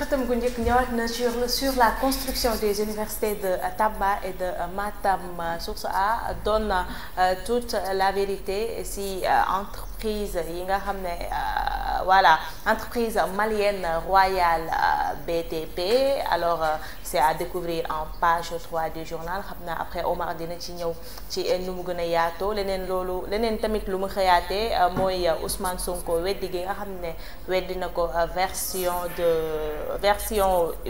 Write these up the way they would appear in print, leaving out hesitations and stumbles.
xëtam gu njëkk ñëwaat na sur la construction des universités de Tamba et de Matam. Source A donne toute la vérité si entreprise yi nga xam ne voilà entreprise malienne Royal BTP. Alors c'est à découvrir en page 3 du journal. xam naa après Omar dina ci ñëw ci nu mu gën a yaatoo leneen tamit lu mu xëyaatee mooy Ousmane Sonko weddi gi nga xam ne weddi na ko version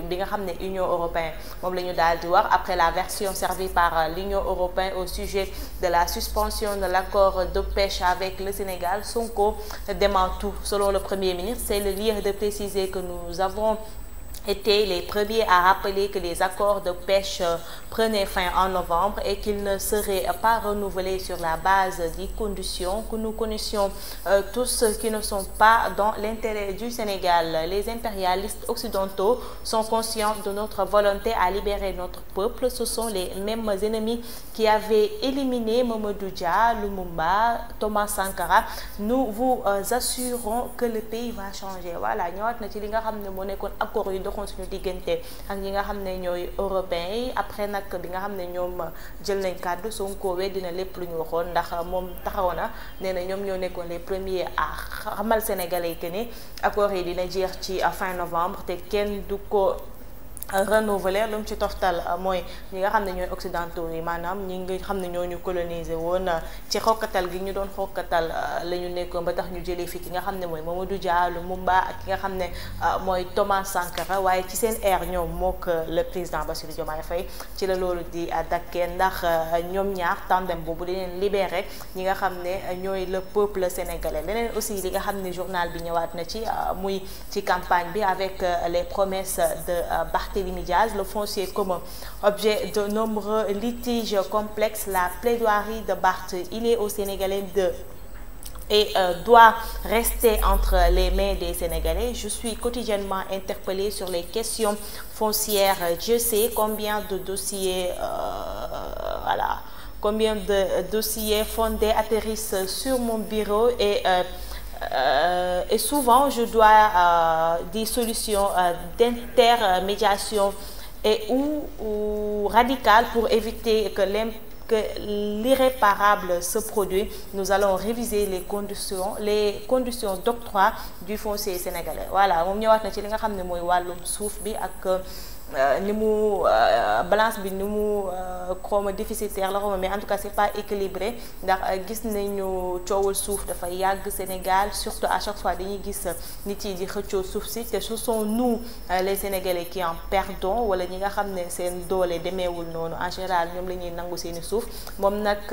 bi nga xam ne Union européenne moom la ñu daal di wax après la version servie par l'Union européenne au sujet de la suspension de l'accord de pêche avec le Sénégal. Sonko dément tout. Selon le Premier ministre, c'est le lieu de préciser que nous avons étaient les premiers à rappeler que les accords de pêche prenaient fin en novembre et qu'ils ne seraient pas renouvelés sur la base des conditions que nous connaissions tous qui ne sont pas dans l'intérêt du Sénégal. Les impérialistes occidentaux sont conscients de notre volonté à libérer notre peuple. Ce sont les mêmes ennemis qui avaient éliminé Mamadou Dia, Lumumba, Thomas Sankara. Nous vous assurons que le pays va changer. Voilà, ñëwaat na ci li nga xam ne moo nekkoon accord yi doxoon suñu diggante ak ñi nga xam ne ñooy européens yi. Après nag bi nga xam ne ñoom jël nañ kàddu, Sonko dina lépp lu ñu waxoon ndax moom taxaw na nee na ñoom ñoo nekkoon les premiers à xamal sénégalais yi que ni accord yi dina jeex ci fin novembre te kenn du ko renouveler. lu mu ci toftal mooy ñi nga xam ne ñooy occidentaux yi maanaam ñi nga xam ne ñoo ñu colonisé woon ci xokkatal gi ñu doon xokkatal la ñu nekkoon ba tax ñu jëlee fi ki nga xam ne mooy Mamadou Dia, Lumumba ak ki nga xam ne mooy Thomas Sankara. Waaye ci seen ère ñoom mook le président Bassirou Diomaye Faye ci la loolu di dakkee ndax ñoom ñaar tandem boobu dañu libéré ñi nga xam ne ñooy le peuple sénégalais. Leneen aussi li nga xam ne journal bi ñëwaat na ci muy ci campagne bi avec les promesses de Barthélémy Diaz, le foncier comme objet de nombreux litiges complexes. La plaidoirie de Barth, il est aux Sénégalais et doit rester entre les mains des Sénégalais. Je suis quotidiennement interpellée sur les questions foncières. Je sais combien de dossiers fondés atterrissent sur mon bureau et souvent je dois des solutions d'intermédiation ou radicales pour éviter que l'irréparable se produit. Nous allons réviser les conditions d'octroi du foncier sénégalais. Voilà, moom ñëwaat na ci li nga xam ne mooy wàllum suuf bi ak ni mu balance bi ni mu xawma déficitaire la xawma, mais en tout cas c'est pas équilibré ndax gis nañu coowal suuf dafa yàgg Sénégal. Surtout à chaque fois dañuy gis nit yi di xëccoo suuf si te ce sont nous les Sénégalais qui en perdons wala ñi nga xam ne seen doole demeewul noonu en général ñoom la ñuy nangu seeni suuf. Moom nag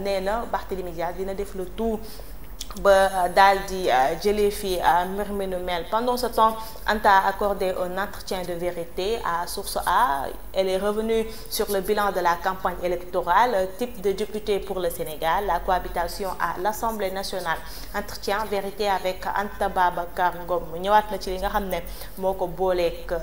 nee na Barthélémy Dias dina def le tout ba daal di jëlee fi mbir mi nu mel. Pendant ce temps, Anta a accordé un entretien de vérité à Source A. Elle est revenue sur le bilan de la campagne électorale, type de député pour le Sénégal, la cohabitation à l'Assemblée nationale. Entretien vérité avec Anta Babacar Ngom. ñëwaat na ci li nga xam ne moo ko booleeg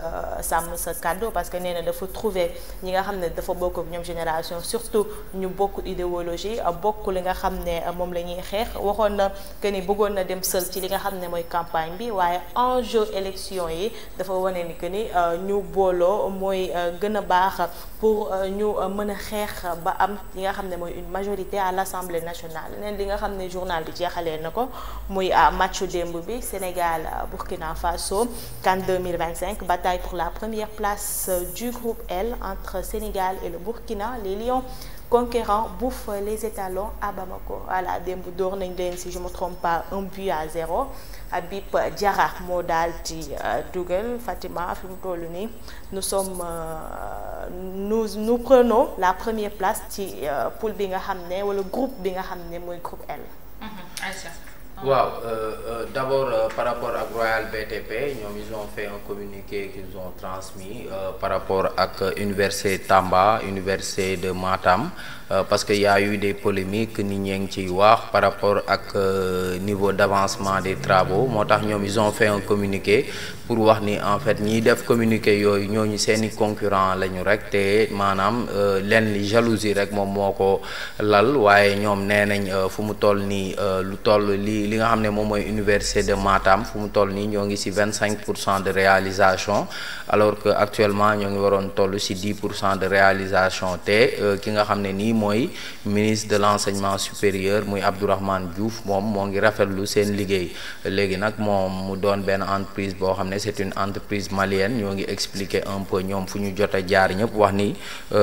sàmm sa kàddu parce que nee na dafa trouver ñi nga xam ne dafa bokk ak ñoom génération, surtout ñu bokk idéologie, bokk li nga xam ne moom la ñuy xeex. Waxoon na que ni bëggoon na dem seul ci li nga xam ne mooy campagne bi, waaye enjeu élection yi dafa wane ni que ni ñu booloo mooy gën a baax pour ñu mën a xeex ba am li nga xam ne mooy une majorité à l'Assemblée nationale. Leneen li nga xam ne journal bi jeexalee na ko muy matchu démb bi Sénégal Burkina Faso CAN 2025, bataille pour la première place du groupe L entre Sénégal et le Burkina. Les Lions conquérants bouffent les étalons à Bamako. Voilà, démb door nañ leen si je me trompe pas 1-0. Habib Diarra moo daal di dugal. Fatima fi mu toll nii nous prenons la première place ci poule bi nga xam ne wala groupe bi nga xam ne mooy groupe L. Waaw, d'abord par rapport ak Royal BTP, ñoom ils ont fait un communiqué qu'ils ont transmis par rapport ak université Tamba, université de Matam, parce que y a eu des polémiques nit ñi ngi ciy wax par rapport ak niveau d'avancement des travaux. Moo tax ñoom ils ont fait un communiqué pour wax ni en fait ñiy def communiqué yooyu ñooñu seeni concurrent lañu rek te maanaam leen li jalousie rek moom moo ko lal waaye ñoom nee nañ fu mu toll nii lu toll li nga xam ne moom mooy université de Matam fu mu toll nii ñoo ngi ci 25% de réalisation alors que actuellement ñoo ngi waroon toll ci 10% de réalisation te ki nga xam ne nii mooy ministre de l'enseignement supérieur muy Abdourahmane Diouf moom moo ngi rafetlu seen liggéey léegi nag moom mu doon benn entreprise boo xam ne c'est une entreprise malienne ñoo ngi expliquer un peu ñoom fu ñu jot a jaar ñëpp wax ni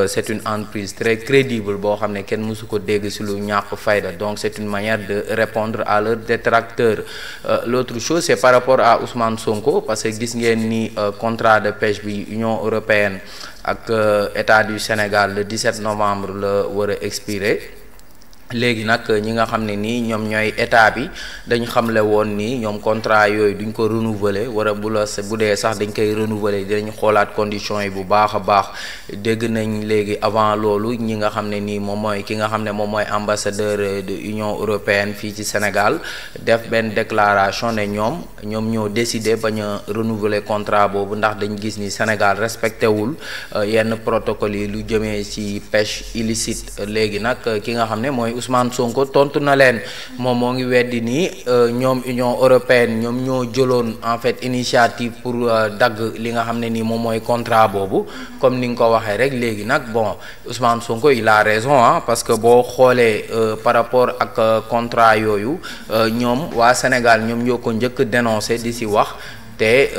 c'est une entreprise très crédible boo xam ne kenn mësu ko dégg ci lu ñàkk fayda donc c'est une manière de répondre à leurs détracteurs l'autre chose c'est par rapport à Ousmane Sonko parce que gis ngeen ni contrat de pêche bi Union européenne ak État du Sénégal le 17 novembre la war a expirer léegi nag ñi nga xam ne nii ñoom ñooy état bi dañ xamle woon ni ñoom contrat yooyu duñ ko renouveler wala bu dee sax dañ koy renouveler dinañ xoolaat conditions yi bu baax a baax dégg nañ léegi avant loolu ñi nga xam ne nii moom mooy ki nga xam ne moom mooy ambassadeur de Union européenne fii ci Sénégal def benn déclaration ne ñoom ñoo décidé bañ a renouveler contrat boobu ndax dañ gis ni Sénégal respecté wul yenn protocole yi lu jëmee ci pêche illicite léegi nag ki nga xam ne mooy Ousmane Sonko tontu na leen moom moo ngi weddi ni ñoom Union européenne ñoom ñoo jëloon en fait initiative pour dagg li nga xam ne nii moom mooy contrat boobu comme ni nga ko waxee rek léegi nag bon Ousmane Sonko il a raison parce que boo xoolee par rapport ak contrat yooyu ñoom waa Sénégal ñoom ñoo ko njëkk dénoncé di ci wax te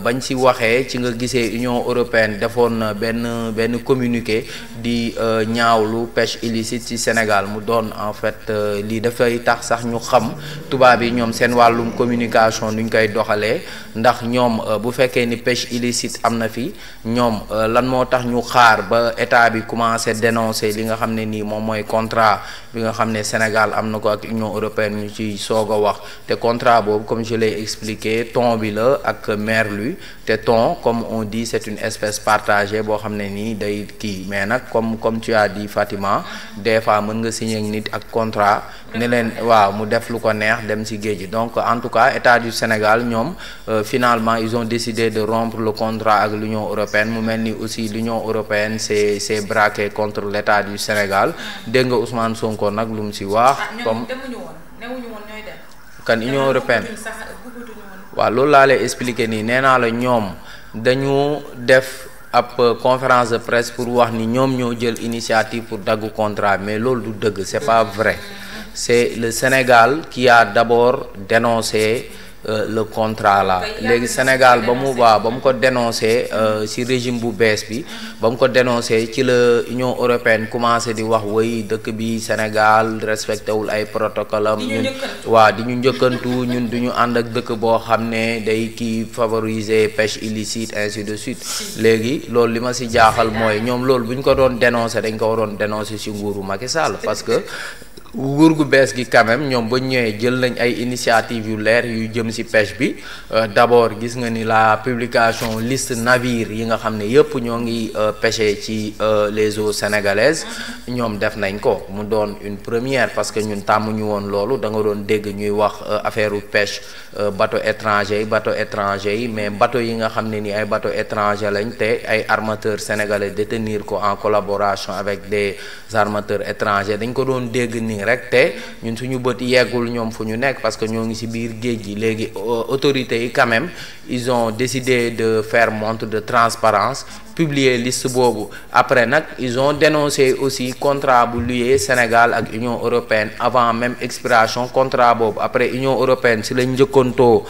bañ ci waxee ci nga gisee Union européenne defoon benn communiqué di ñaawlu pêche illicite ci Sénégal mu doon en fait lii dafay tax sax ñu xam tubaab yi ñoom seen wàllum communication nuñ koy doxalee ndax ñoom bu fekkee ni pêche illicite am na fi ñoom lan moo tax ñu xaar ba état bi commencé dénoncer li nga xam ne nii moom mooy contrat bi nga xam ne Sénégal am na ko ak Union européenne ñu ci soog a wax te contrat boobu comme je l'ai expliqué thon bi la ak merlu te thon comme on dit c'est une espèce partagée boo xam ne nii day kii mais nag comme tu as dit Fatima des fois mën nga signer ak nit ak contrat ne leen waaw mu def lu ko neex dem ci géej gi donc en tout cas État du Sénégal ñoom finalement ils ont décidé de rompre le contrat ak l'Union européenne mu mel ni aussi l'Union européenne s'est braquée contre l'État du Sénégal dégg nga Ousmane Sonko nag lu mu ci wax comme kan Union européenne waaw loolu laa lay expliquer nii nee naa la ñoom dañu def ab conférence de presse pour wax ni ñoom ñoo jël initiative pour daggu contrat mais loolu du dëgg c'est pas vrai c'est le Sénégal qui a d'abord dénoncé le contrat là léegi Sénégal ba mu ko dénoncé ci régime bu bees bi ba mu ko dénoncé ci la Union européenne commencé di wax woy dëkk bi Sénégal respecté wul ay protocole am ñun di ñu njëkkantu ñun du ñu ànd ak dëkk boo xam ne day kii favoriser pêche illicite ainsi de suite léegi loolu li ma ci jaaxal mooy ñoom loolu bu ñu ko doon dénoncé dañ ko waroon dénoncé ci nguuru Macky Sall parce que nguur gu bees gi quand même ñoom ba ñëwee jël nañ ay initiative yu leer yu jëm ci pêche bi d'abord gis nga ni la publication liste navire yi nga xam ne yëpp ñoo ngi pêcher ci les eaux sénégalaises ñoom def nañ ko mu doon une première parce que ñun tàmmuñu woon loolu da nga doon dégg ñuy wax affaire u pêche bateau étranger yi mais bateau yi nga xam ne ni ay bateau étranger lañ te ay armateurs sénégalais détenir ko en collaboration avec des armateurs étrangers dañ ko doon dégg ni rek te ñun suñu bët yeggul ñoom fu ñu nekk parce que ñoo ngi ci biir géej gi léegi autorités yi quand même ils ont décidé de faire montre de transparence publier liste boobu après nag ils ont dénoncé aussi contrat bu lié Sénégal ak Union européenne avant même expiration contrat boobu après Union européenne ci lañ njëkkantoo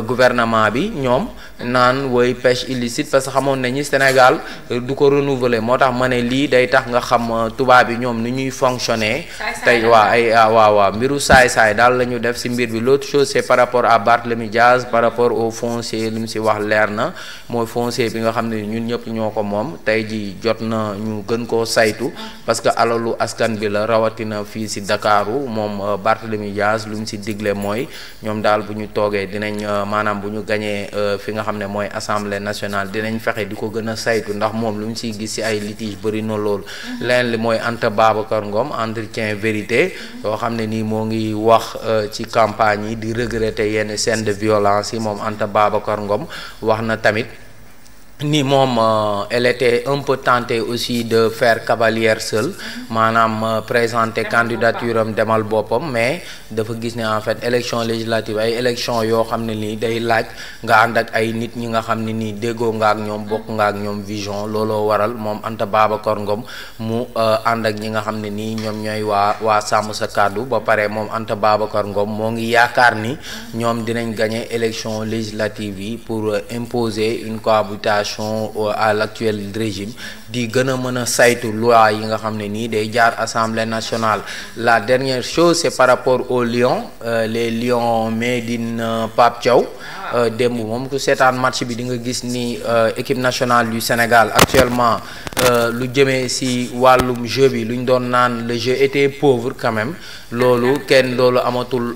gouvernement bi ñoom naan woy pêche illicite parce que xamoon nañu Sénégal du ko renouveler moo tax ma ne lii day tax nga xam tubaab yi ñoom ni ñuy fonctionner tey waaw mbiru saay-saay daal la ñu def ci mbir bi l'autre chose c'est par rapport à Barthélémy Diaz par rapport au foncier li mu ci wax leer na mooy foncier bi nga xam ne ñun ñëpp ñoo ko moom tey ji jot na ñu gën koo saytu parce que alalu askan bi la rawatina fii si Dakaru moom Barthélémy Dias lu mu si digle mooy ñoom daal bu ñu toogee dinañ maanaam bu ñu gañee fi nga xam ne mooy assemblée nationale dinañ fexe di ko gën a saytu ndax moom lu mu siy gis si ay litige bëri na lool leen li mooy Anta Babacar Ngom entretien vérité yoo xam ne nii moo ngi wax ci campagne yi di regretter yenn scène de violence yi moom Anta Babacar Ngom wax na tamit ni moom elle était un peu tentée aussi de faire cavalière seule maanaam présenter candidature am demal boppam mais dafa gis ne en fait élection législative ay élection yoo xam ne nii day laaj nga ànd ak ay nit ñi nga xam ne nii déggoo nga ak ñoom bokk nga ak ñoom vision looloo waral moom Anta Babacar Ngom mu ànd ak ñi nga xam ne nii ñoom ñooy waa sàmm sa kàddu ba pare moom Anta Babacar Ngom moo ngi yaakaar ni ñoom dinañ gagner élection législative yi pour imposer une cohabitation à l'actuel régime di gën a mën a saytu loi yi nga xam ne nii day jaar assemblée nationale. La dernière chose c'est par rapport aux Lions les Lions made in Pape Thiaw démb moom ku seetaan match bi di nga gis ni équipe nationale du Sénégal actuellement lu jëmee ci wàllum jeu bi lu ñu doon naan le jeu était pauvre quand même loolu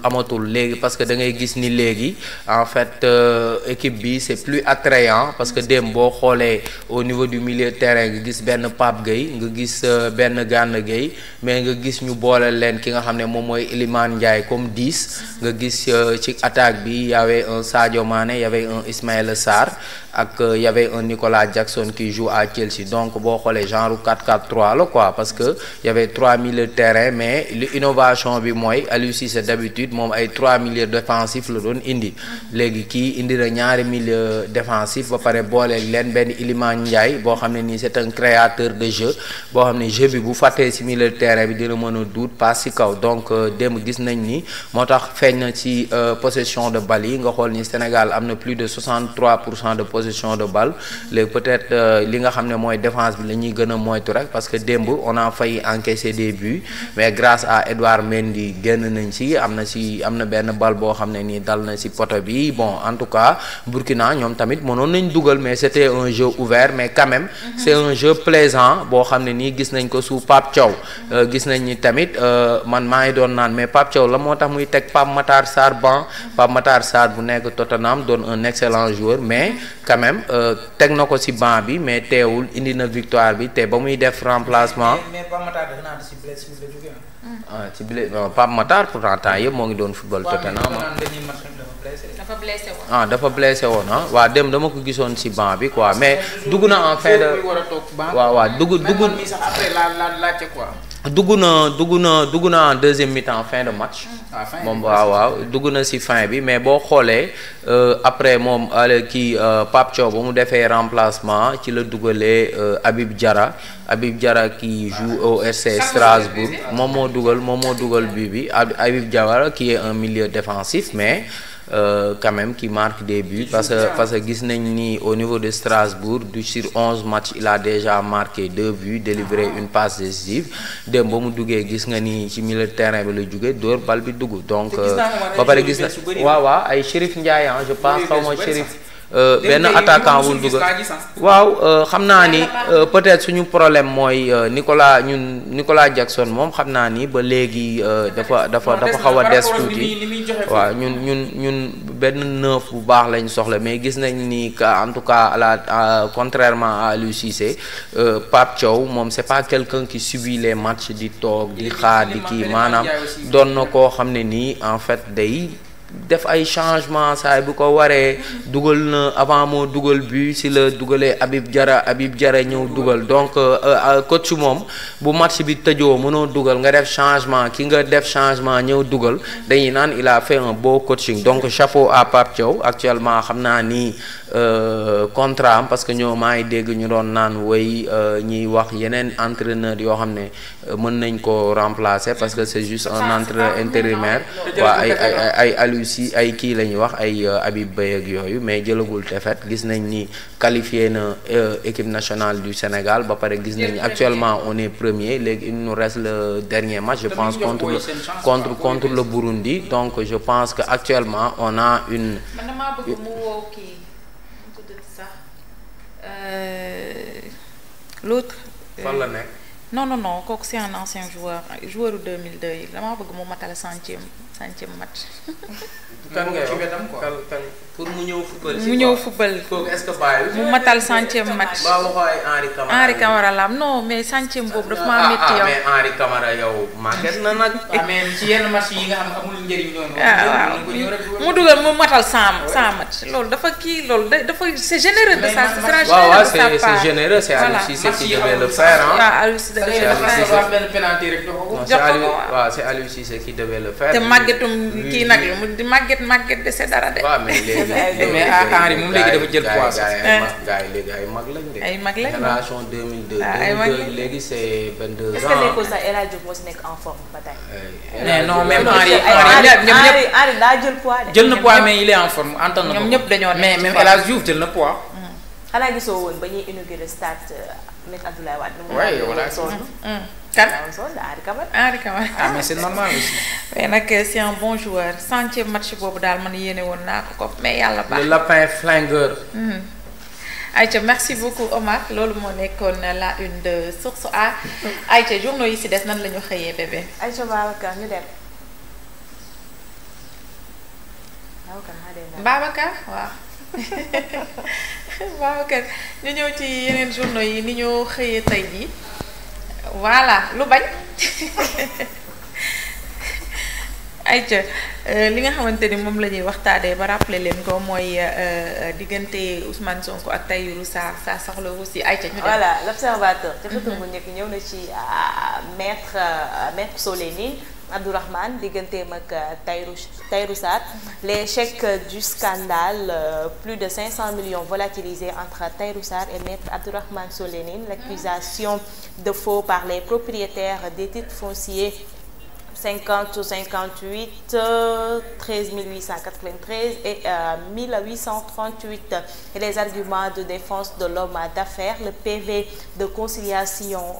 amatul léegi parce que da ngay gis ni léegi en fait équipe bi c'est plus attrayant parce que démb boo xoolee au niveau du milieu de terrain nga gis benn Pape Gueye nga gis benn Gana Gueye mais nga gis ñu boole leen ki nga xam ne moom mooy Iliman Ndiaye comme 10 nga gis ci attaque bi y avait un Sadio Mané y avait un Ismaïla Sarr ak y avait un Nicolas Jackson qui joue à Chelsea donc boo xoolee genre 4-4-3 la quoi parce que y avait 3 milieux de terrain mais l'innovation bi mooy Aliou Cissé d'habitude moom ay 3 milieux défensifs la doon indi léegi kii indi na ñaari milieux défensifs ba pare boole leen benn Iliman Ndiaye boo xam ne nii c'est un créateur de jeu boo xam ne jeu bi bu fàttee ci milieu de terrain bi dina mën a duut passe ci kaw donc démb gis nañ ni moo tax feeñ na ci possession de balle yi nga xool ni Sénégal am na plus de 63% de possession de balle léegi peut-être li nga xam ne mooy défense bi la ñuy gën a moytu rek parce que démb on a failli encaisser des buts mais grâce à Edouard Mendy génn nañ ci am na benn balle boo xam ne nii dal na ci poto bi bon en tout cas Burkina ñoom tamit mënoon nañ dugal mais c'était un jeu ouvert mais quand même c'est un jeu plaisant boo xam ne nii gis nañ ko sous Pape Thiaw gis nañ ni tamit man maa ngi doon naan mais Pape Thiaw la moo tax muy teg Pape Matar Sarr Pape Matar Sarr bu nekk Tottenham doon un excellent joueur mais quand même teg na ko ci banc bi mais teewul indi na victoire bi te ba muy def remplacement. mais Pape Matar dafa naan ci blessure la jógee ci Pape Matar pourtant temps yëpp moo ngi doon football Tottenham. Dafa blessé woon waa dem dama ko gisoon ci banc bi quoi mais dugg na en fin de waaw dugg na en deuxième mi-temps fin de match moom waaw dugg na ci fin bi mais boo xoolee après moom kii Pape Thiaw ba mu defee remplacement ci la dugalee Habib Diarra qui joue au RC Strasbourg moom moo dugal bi Habib Diarra qui est un milieu défensif mais quand même qui marque des buts parce que gis nañ ni au niveau de Strasbourg sur 11 matchs il a déjà marqué 2 buts délivré une passe décisive dem ba mu duggee gis nga ni ci milieu de terrain bi la jóge dóor bal bi dugg donc ba pare gis na waaw ay Chérif Ndiaye je pense xaw ma Chérif benn attaquant bu dugal waaw xam naa ni peut-être suñu problème mooy Nicolas Jackson moom xam naa ni ba léegi dafa xaw a des tuuti waaw ñun benn neuf bu baax lañ soxla mais gis nañ ni en tout cas contrairement à Aliou Cissé Pape Thiaw moom c'est pas quelqu'un qui subit les matchs di toog di xaar di kii maanaam doon na koo xam ne nii en fait day def ay changement saay bu ko waree dugal na avant moo dugal but si la dugalee Habib Diarra ñëw dugal donc coach moom bu match bi tëjoo mënoo dugal nga def changement ki nga def changement ñëw dugal dañuy naan il a fait un beau coaching donc chapeau à Pape Thiaw actuellement xam naa ni contrat am parce que ñoo maa ngi dégg ñu doon naan woy ñiy wax yeneen entraîneur yoo xam ne mën nañ ko remplacer parce que c'est juste un entraîneur intérimaire waa ay Aliou Cissé ay kii la ñuy wax ay Habib Beye ak yooyu mais jëlagul défaite gis nañ ni qualifié na équipe nationale du Sénégal ba pare gis nañ actuellement on est premier léegi il nous reste le dernier match je pense contre le Burundi donc je pense que actuellement on a une L'autre. fan la nekk. non kooku c'est un ancien joueur 2002 yi damaa bëgg mu matal centième match. kan nga ci wetam quoi. kan pour mu ñëw football. mu ñëw football. kooku est-ce que bàyyi. mu matal centième match. ba waxoo ay Henri Camara la am non mais centième boobu dafa maa métti yow. mais Henri Camara yow màgget na nag. waaw mais ci yenn match yi nga xam amul njëriñ noonu. waaw mu dugal mu matal 100 match loolu dafa kii loolu dafa c'est généreux de ça ce sera waaw généreux de sa part. c'est généreux c'est Aliou Cissé qui devait le faire hein. waaw Aliou Cissé devait le faire. benn penalty rek jox ko. waaw c'est Aliou Cissé qui devait le faire. te màggetum kii nag la mu di màgget de c'est dara de. waaw mais léegi mais Henri moom léegi dafa jël poids sax. gars yi léegi ay mag lañ de. ay mag lañ génération 2002. ay mag lañ léegi c'est 22 ans. est-ce que nekkul sax El Hadj Diouf moo si nekk en forme ba tey. mais non même Henri daa jël poids de. jël na poids mais il est en forme antan na ko. ñoom ñëpp dañoo mais même El Hadj Diouf jël na poids. xanaa gisoo woon ba ñuy inauguré stade Me Abdoulaye Wade. oui voilà. kan Henri Camara. ah mais c'est normal aussi. mais nag c'est un bon joueur centième match boobu daal man yéene woon naa ko mais yàlla baax. le lapin flingueur. Aïcha merci beaucoup Omar loolu moo nekkoon la une de Source A. Aïcha journaux yi ci des nan la ñu xëyee bébé. Aïcha Babacar ñu dem. Babacar waaw. Babacar ñu ñëw ci yeneen journaux yi ni ñu xëyee tey jii voilà lu bañ. Aïcha li nga xamante ni moom la ñuy waxtaanee ba rappeler leen ko mooy diggante Ousmane Sonko ak Tahirou Sarr ça soxla aussi Aïcha ñu dem. Voilà l'observateur ca xëtam bu njëkk ñëw na ci maître Solénine Abdourahmane digganteem ak Tahirou Sarr les chèques du scandale plus de 500 millions volatilisés entre Tahirou Sarr et maître Abdourahmane Solénine l'accusation de faux par les propriétaires des titres fonciers 50 58 13 893 et 1838 et les arguments de défense de l'homme d'affaires le PV de conciliation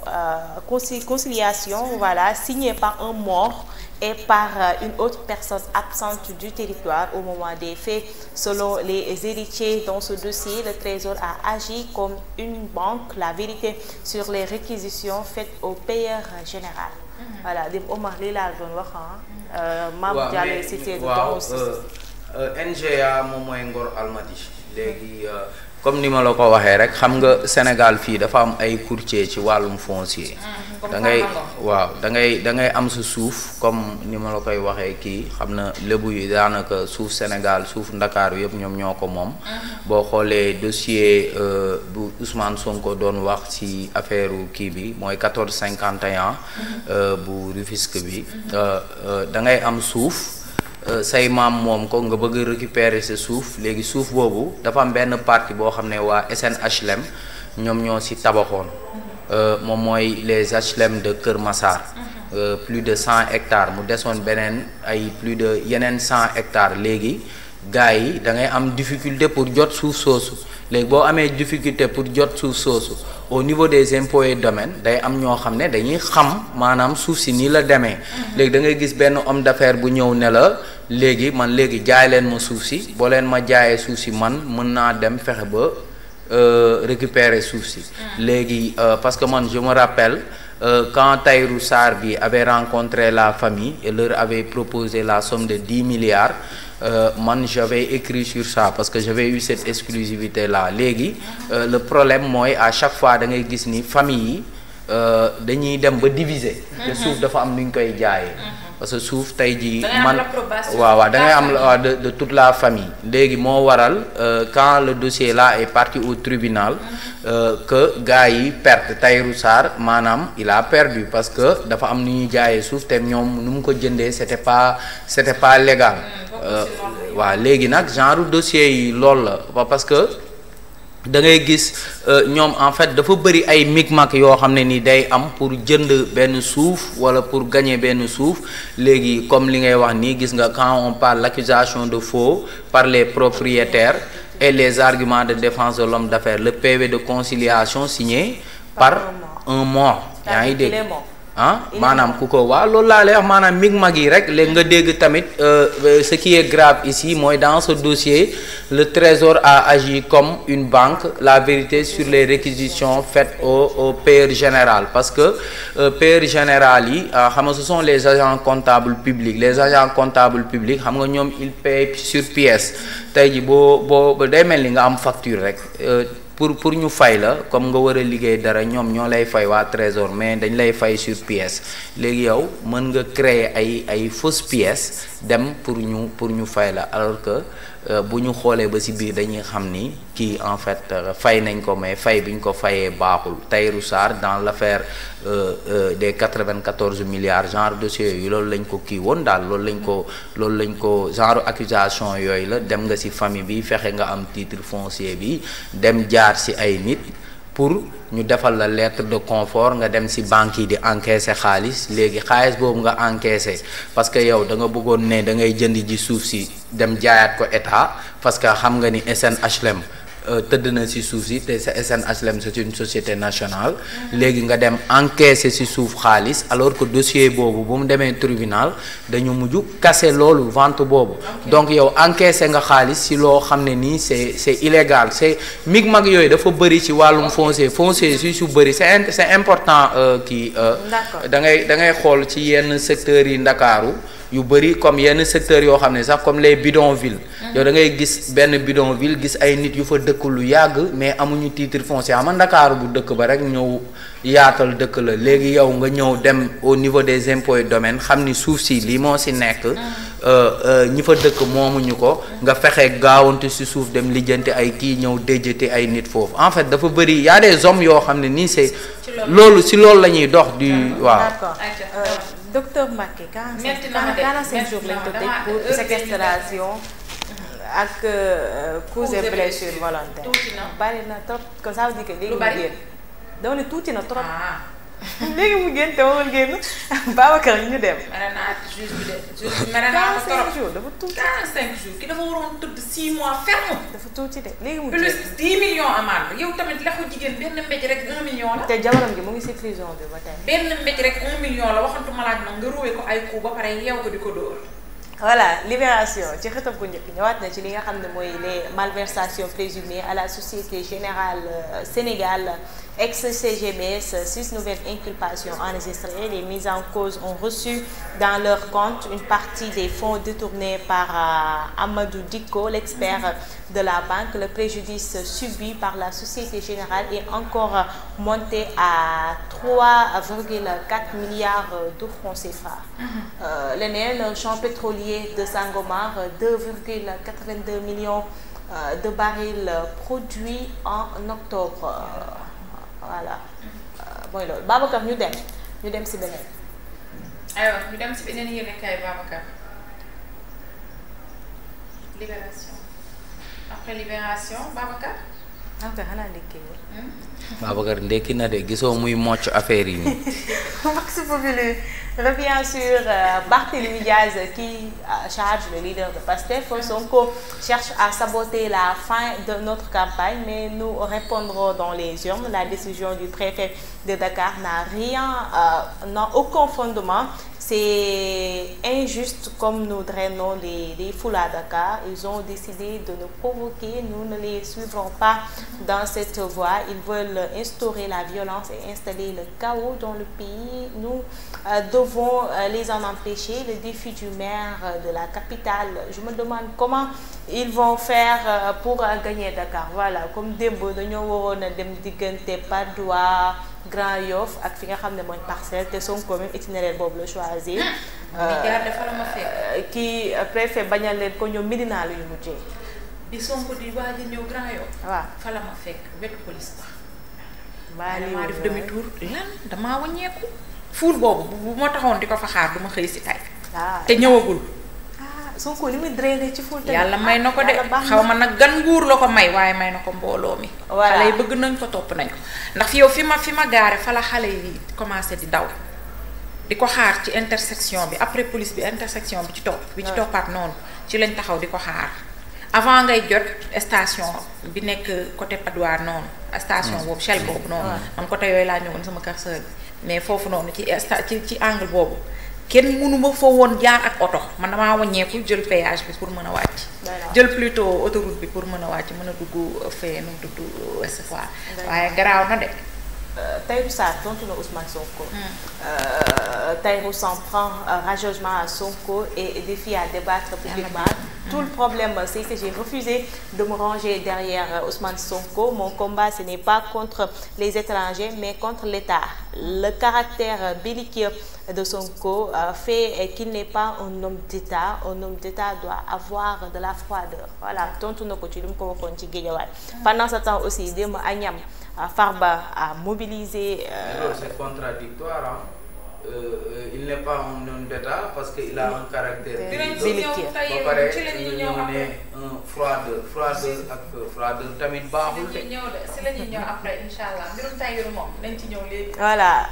voilà signé par un mort et par une autre personne absente du territoire au moment des faits selon les héritiers dans ce dossier le Trésor a agi comme une banque la vérité sur les réquisitions faites au payeur général. Voilà dem Omar lii laa doon wax Mamadou Diallo cité waaw NGA moom mooy Ngor Almadies léegi comme ni ma la ko waxee rek xam nga Sénégal fii dafa am ay courtier ci wàllum foncier da ngay am sa suuf comme ni ma la koy waxee kii xam na lébu yi daanaka suuf Sénégal suuf Ndakaaru yëpp ñoom ñoo ko moom boo xoolee dossier bu Ousmane Sonko doon wax ci affaire kii bi mooy 1451 bu Rufisque bi da ngay am suuf say maam moom ko nga bëgg récupérer sa suuf léegi suuf boobu dafa am benn partie boo xam ne waa SNHLM ñoom ñoo ci tabaxoon moom mooy les HLM de Kër Massar plus de 100 hectares mu desoon beneen ay plus de yeneen 100 hectares léegi gars yi da ngay am difficulté pour jot suuf soosu léegi boo amee difficulté pour jot suuf soosu au niveau des impôts et domaines day am ñoo xam ne dañuy xam maanaam suuf si nii la demee léegi da ngay gis benn homme d'affaires bu ñëw ne la léegi man léegi jaay leen ma suuf si boo leen ma jaayee suuf si man mën naa dem fexe ba récupérer suuf si léegi parce que man je me rappelle quand Tahirou Sarr bi avait rencontré la famille et leur avait proposé la somme de 10 milliards man j'avais écrit sur ça parce que j'avais eu cette exclusivité là léegi le problème mooy à chaque fois da ngay gis ni famille yi dañuy dem ba diviser te suuf dafa am nu ñu koy jaayee parce que suuf tey jii man waaw da ngay am de toute la famille léegi moo waral quand le dossier là est parti au tribunal que gars yi perte Tahirou Sarr maanaam il a perdu parce que dafa am nu ñuy jaayee suuf te ñoom nu mu ko jëndee c'était pas légal waaw léegi nag genre dossier yi loolu la parce que da ngay gis ñoom en fait dafa bëri ay micmac yoo xam ne ni day am pour jënd benn suuf wala pour gagner benn suuf léegi comme li ngay wax nii gis nga quand on parle l'accusation de faux par les propriétaires et les arguments de défense de l'homme d'affaires le PV de conciliation signé par un mort yaa ngi dégg maanaam ku ko waaw loolu laa lay wax maanaam mig-mag yi rek léegi nga dégg tamit ce qui est grave ici mooy dans ce dossier le Trésor a agi comme une banque la vérité sur les réquisitions faites au payeur général parce que payeur général yi xam nga ce sont les agents comptables publics les agents comptables publics xam nga ñoom ils paient sur pièce tey ji boo day mel ni nga am facture rek pour ñu fay la comme nga war a liggéey dara ñoom ñoo lay fay waa Trésor mais dañ lay fay sur pièce léegi yow mën nga créer ay fausses pièces dem pour ñu fay la alors que bu ñu xoolee ba ci biir dañuy xam ni kii en fait fay nañ ko mais fay bi ñu ko fayee baaxul Tahirou Sarr dans l'affaire des 94 milliards genre dossier yi loolu lañ ko kii woon daal loolu lañ ko genre accusation yooyu la dem nga ci famille bi fexe nga am titre foncier bi dem jaar ci ay nit pour ñu defal la lettre de confort nga dem ci banque yi di encaisser xaalis léegi xaalis boobu nga encaisser parce que yow da nga bëggoon ne da ngay jënd ji suuf si dem jaayaat ko état parce que xam nga ni SNHLM tëdd na ci suuf si te sa SNHLM c'est une société nationale léegi nga dem encaisser ci suuf xaalis alors que dossier boobu bu mu demee tribunal dañu mujj casser loolu vente boobu donc yow encaisser nga xaalis ci loo xam ne nii c'est illégal c'est mig-mag yooyu dafa bëri ci wàllum foncier su bëri c'est important kii da ngay xool ci yenn secteurs yi Ndakaaru yu bëri comme yenn secteurs yoo xam ne sax comme les bidonvilles yow da ngay gis benn bidonville gis ay nit yu fa dëkk lu yàgg mais amuñu titre foncier ama Ndakaaru bu dëkk ba rek ñëw yaatal dëkk la léegi yow nga ñëw dem au niveau des impôts et domaines xam ni suuf si lii moo si nekk ñi fa dëkk moomuñu ko nga fexe gaawante si suuf dem lijjanti ay kii ñëw déjjati ay nit foofu en fait dafa bëri y a des hommes yoo xam ne nii c'est loolu si loolu la ñuy dox du waaw. Docteur Mbacké 45 jours lañ ko tëj pour séquestration ak coups et blessures volontaires. bari na trop comme ça veut dire que léegi mu génn. dama ne tuuti na trop. léegi mu génn te warul génn Babacar ñu dem. mere naa juge bi de juge bi mere naa ko trop 45 jours dafa tuuti. 45 jours ki dafa waroon tëdd 6 mois ferme. dafa tuuti de léegi mu plus génn 10 millions amende yow tamit la ko jigéen benn mbéj rek 1 million la. te jabaram ji mu ngi ci prison bi ba tey. benn mbéj rek 1 million la waxantuma laaj nag nga ruwee ko ay coup ba pare yeew ko di ko dóor. voilà Libération ci xëtam bu njëkk ñëwaat na ci li nga xam ne mooy les malversations présumées à la Société Générale Sénégal ex-CGBS 6 nouvelles inculpations enregistrées. Les mises en cause ont reçu dans leur compte une partie des fonds détournés par Amadou Dicko, l'expert de la banque. Le préjudice subi par la Société Générale est encore monté à 3,4 milliards de francs CFA. Leneen champ pétrolier de Sangomar 2,82 millions de barils produits en octobre. Voilà mooy loolu Babacar ñu dem ci beneen. aywa ñu dem ci beneen yéenekaay Babacar. Libération après Libération Babacar. xanaa ndekki Babacar ndekki na de gisoo muy mocc affaire yi nii. Vox Populi revient sur Barthélémy Diaz qui charge le leader de PASTEF. Sonko cherche à saboter la fin de notre campagne, mais nous répondrons dans les urnes. La décision du préfet de Dakar n'a aucun fondement. C'est injuste comme nous drainons les foules à Dakar. Ils ont décidé de nous provoquer. Nous ne les suivrons pas dans cette voie. Ils veulent instaurer la violence et installer le chaos dans le pays. Nous devons les en empêcher. Le défi du maire de la capitale, je me demande comment ils vont faire pour gagner Dakar. Voilà, comme démb dañoo waroon a dem diggante Patte d'Oie, Grand Yoff ak fi nga xam ne mooy Parcelles te Sonko même itinéraire boobu la choisir. kii préfet bañal leen ko ñoom Médina la ñu mujjee. bi Sonko di waaj a ñëw Grand Yoff. waaw fa la ma fekk wetu police ba. damaa def demi tour lan damaa wàññeeku. fuul boobu bu ma taxoon di ko fa xaar du ma xëy si tay te ñëwagul. Sonko li muy drainer ci ful. yàlla may na ko de xaw ma nag gan nguur la ko may waaye may na ko mbooloo mi. voilà xale yi bëgg nañ ko topp nañ ko ndax fi yow fi ma gaare fa la xale yi commencé di daw di ko xaar ci intersection bi après police bi intersection bi ci topp bi ci toppaat noonu ci lañ taxaw di ko xaar avant ngay jot station bi nekk côté Padois noonu station boobu Shell boobu noonu man côté yooyu laa ñëwoon sama kër sœur bi mais foofu noonu ci angle boobu kenn mënuma fa woon jaar ak oto man damaa wàññeeku jël péage bi pour mën a wàcc jël plutôt autoroute bi pour mën a wàcc mën a dugg fee nu tudd Ouest Foire waaye garaaw na de. Tahirou Sarr tontu na Ousmane Sonko. Tahirou s'en prend rageusement à Sonko et défie à débattre publiquement. Tout le problème, c'est que j'ai refusé de me ranger derrière Ousmane Sonko. Mon combat, ce n'est pas contre les étrangers, mais contre l'État. Le caractère belliqueux de Sonko fait qu'il n'est pas un homme d'État. Un homme d'État doit avoir de la froideur. Voilà, tontu na ko ci li mu ko waxoon ci Guédiawaye. Pendant ce temps aussi, démb Agnam Farba a mobilisé. C'est contradictoire, hein? Il n'est pas un homme d'État parce qu'il a un caractère belliqueux. Ba pare ñu ne froideur tamit baaxul de. si la ñuy ñëw après inchallah mbirum Tahirou moom nañ ci ñëw léegi. Voilà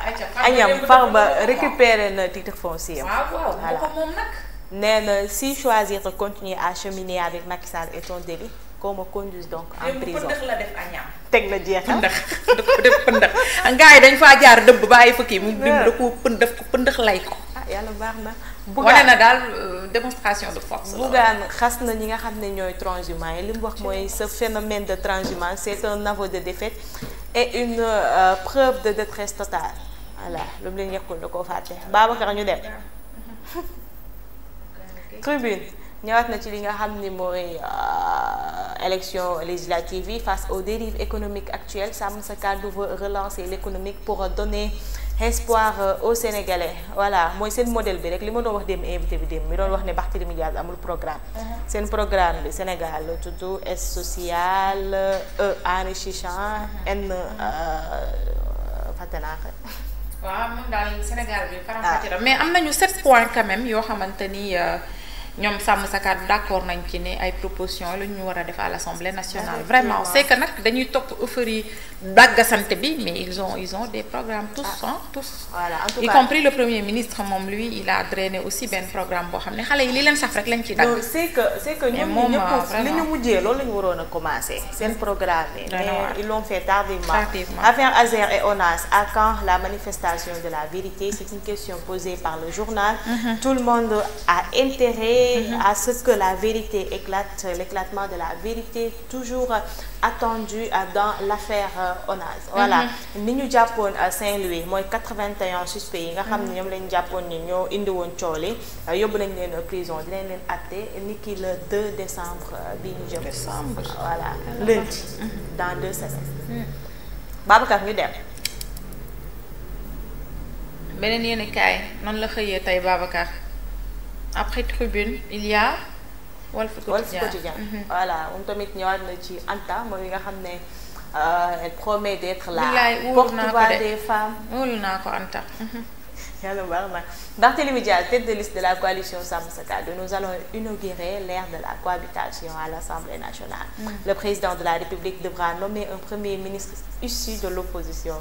Agnam Farba récupéré na titre foncier. waaw voilà ko moom nag. nee na si choisir de continuer à cheminer avec Macky Sall est un délit, qu'on me conduise donc en prison. pëndëx la def Agnam. teg na jeexal pëndëx dafa def pëndëx gars yi dañ faa jaar dëbb bàyyi fa kii mu da ko def ko pëndëx lay ko. ah yàlla baax na. wane na daal démonstration de force. Bougane xas na ñi nga xam ne ñooy transhumants yi li mu wax mooy ce phénomène de transhumance c'est un aveu de défaite et une preuve de détresse totale voilà lu mu leen yekkul da koo fàtte. Babacar ñu dem. Tribune ñëwaat na ci li nga xam ni mooy élection législative yi face aux dérives économiques actuelles. Sàmm Sa Kàddu veut relancer l'économique pour donner espoir aux Sénégalais. Voilà mooy seen modèle bi rek li ma doon wax dem invité bi dem mi doon wax ne Barthélémy Dias amul programme. seen programme bi Sénégal la tudd S social E enrichissant N fàtte naa ko. waaw moom daal Sénégal bi faram-fàcce mais am nañu 7 points quand même yoo xamante ni ñoom Sàmm Sa Kàddu d'accord nañ ci ne ay propositions lu ñu war a def à l'Assemblée nationale. Vraiment c'est que nag dañuy topp euphorie dàggasante bi mais ils ont des programmes tous tous. Voilà en tout cas y compris le premier ministre moom lui il a drainé aussi benn programme boo xam ne xale yi li leen saf rek lañ ci dagg. non c'est que ñoom ñëpp li ñu mujjee loolu la ñu waroon a commencer seen programme yi. mais ils l'ont fait tardivement. Affaire Azer et ONAS, à quand la manifestation de la vérité? C'est une question posée par le journal. Tout le monde a intérêt à ce que la vérité éclate. L'éclatement de la vérité toujours attendu dans l'affaire ONAS. Voilà ni ñu jàppoon Saint-Louis mooy 81 suspects yi nga xam ne ñoom lañu jàppoon ni ñoo indi woon coow li yóbbu nañ leen prison dinañ leen àtte ni ki le 2 décembre bi ñu jëm. Voilà lundi dans 2 semaines. Babacar ñu dem. beneen yéen kaay noonu la xëyee tey Babacar après Tribune il y a Walf Quotidien. Voilà moom tamit ñëwaat na ci Anta mooy nga xam ne elle promet d'être la porte-voix des femmes. wóolu naa ko Anta. yàlla baax na Barthélémy Dias, tête de liste de la coalition Sàmm Sa Kàddu, nous allons inaugurer l'ère de la cohabitation à l'Assemblée nationale. Le président de la République devra nommer un premier ministre issu de l'opposition.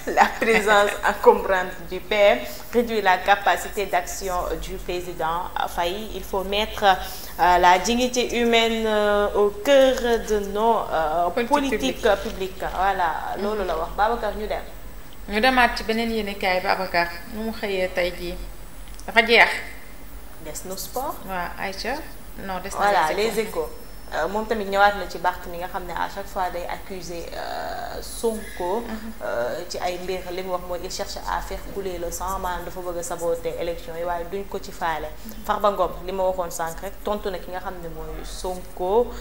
La présence encombrante du PM réduit la capacité d'action du président Faye. Il faut mettre la dignité humaine au cœur de nos politiques publiques. Voilà loolu la wax Babacar ñu dem. ñu demaat ci beneen yéenekaay Babacar nu mu xëyee tey jii dafa jeex. des na sport. waaw Aïcha non des na. voilà les échos moom tamit ñëwaat na ci Barth mi nga xam ne à chaque fois day accuser Sonko. ci ay mbir li mu wax mooy il cherche à faire couler le sang maanaam dafa bëgg a saboter élection yi waaye duñ ko ci faale. Farba Ngom li ma waxoon sànq rek tontu na ki nga xam ne mooy Sonko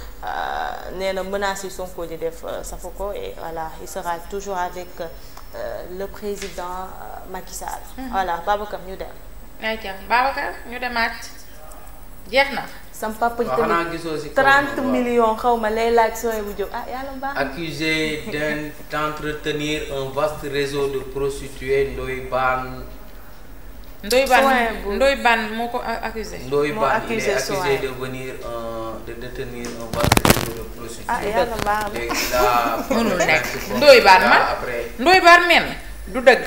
nee na menaces yi Sonko di def safu ko et voilà il sera toujours avec. Le président Macky Sall. Voilà Babacar ñu dem. ayca Babacar ñu demaat jeex na. sam papa tamit 30 millions xaw ma lay laaj sooy bu jóg yàlla baax. Accusé d'entretenir un vaste réseau de prostituées Ndoye Bane moo ko accusé. Ndoye Bane il est accusé de détenir un vaste réseau de prostituées. yàlla baax na léegi mënul nekk Ndoye Bane man Ndoye Bane men du dëgg.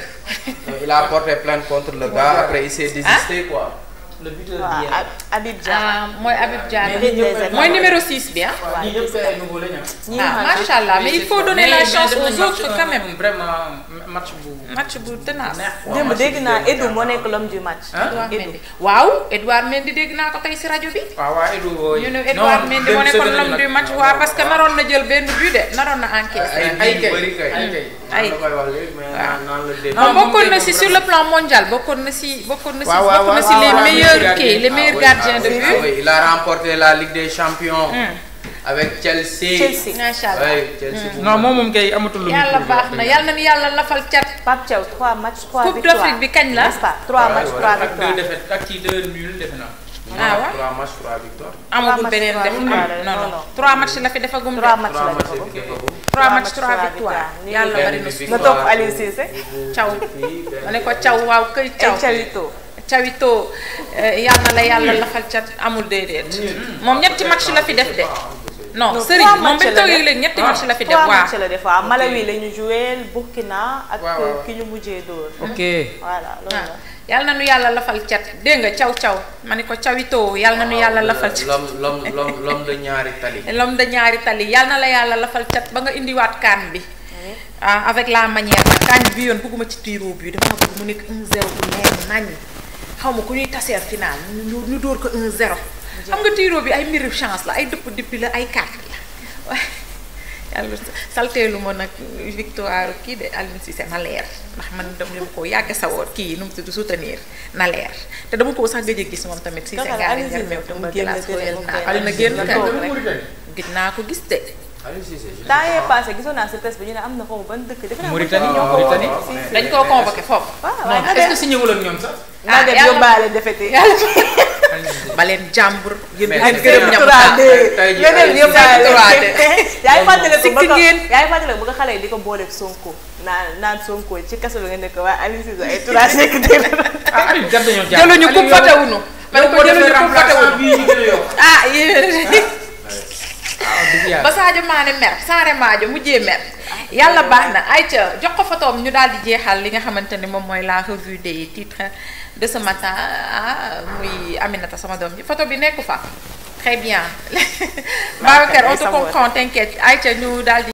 il a porté plainte contre le gars après il s'est désisté quoi. le buteur waaw d'hier. Habib Dia. mooy Habib Dia mais mooy numéro 6 bi ah. waaw ñii ñëpp ay nouveau lañu. macha allah mais il faut donner la chance aux autres quand même. vraiment match bu tenace. démb dégg naa Edou moo nekk l'homme du match. Edouard Mendy waaw Edouard Mendy dégg naa ko tey si rajo bi. waaw Edou. ñu ne Edouard Mendy moo nekkoon l'homme du match waaw parce que naroon na jël benn but de naroon na encaissé. non bokkoon na si sur le plan mondial bokkoon na si les meilleurs gardiens de but. Il a remporté la Ligue des Champions. Avec Chelsea. macha allah Chelsea. non moom kay amatul lu. yàlla baax na yàlla na ni yàlla lafal cat. Pape Thiaw 3 matchs 3 Coupe victoires. d'Afrique bi kañ la. n'est-ce pas 3 matchs 3 ak 2 victoires. défaites ak kii 2 nuls defe naa. ah waaw 3 matchs 3 victoires. amagul beneen def non 3 matchs la fi defagum. 3 matchs la defagum. 3 matchs 3 victoires. yàlla bari na nga topp Aliou Cissé. Thiaw ma ne ko Thiaw waaw këy Thiaw. Cawito yàlla na la yàlla lafal cat amul déedéet. moom ñetti match la fi def de. non Serigne moom bi toogee léegi ñetti match la fi def. 3 waaw match la def waaw Malawi la ñu joué Burkina ak ki ñu mujjee dóor. ok voilà loolu la. yàlla na nu yàlla lafal cat dégg nga caw ma ne ko Cawito yàlla na nu yàlla lafal cat. l'homme de ñaari tali. l'homme de ñaari tali yàlla na la yàlla lafal cat ba nga indiwaat kaan bi. avec la manière nag kaan bi yoon bëgguma ci tiro bi damaa bëgg mu nekk 1-0 bu neex nañ xaw ma ku ñuy taseer final ñu dóor ko 1-0 xam nga tiro bi ay mbiru chance la ay dëpp dippi la ay carte la waaye yàlla salteelu ma nag victoire kii de Aliou Cissé na leer ndax man dama ko yàgg sawoor kii nu mu tudd soutenir na leer te dama ko sax gëj a gis moom tamit Cissé ngaa leen jarmeew te ma glace royal naa Aliou na génn gis naa ko gis de temps yee passé gisoon naa si presse bi ñu ne am na xaw ma ban dëkk defe naa Mauritanie dañ koo convoqué foofu waaw est-ce que signé wul ak ñoom sax. naa dem yóbbaale defete ba leen jàmbur yéen ak gërëm ñam yeneen yóbbaale yaay fàttale ko ba ko ngeen yaay fàttale ko ba ko xale yi di ko booleeg Sonko naan Sonko ci kaso bi nga nekk waaye Aliou Cissé ay tura sekk dégg Aliou jar dañoo jaar jëluñu coupe fatewuñu ma ne ko jëluñu coupe fatewuñu ah yéen ba Sadio Mané mer Saare Maajo mujjee mer yàlla baax na ayca jox ko photoom ñu daal di jeexal li nga xamante ni moom mooy la revue des titres de ce matin muy Aminata sama doom ji photo bi nekku fa très bien Babacar on te comprend t'inquiète ayca ñu daal di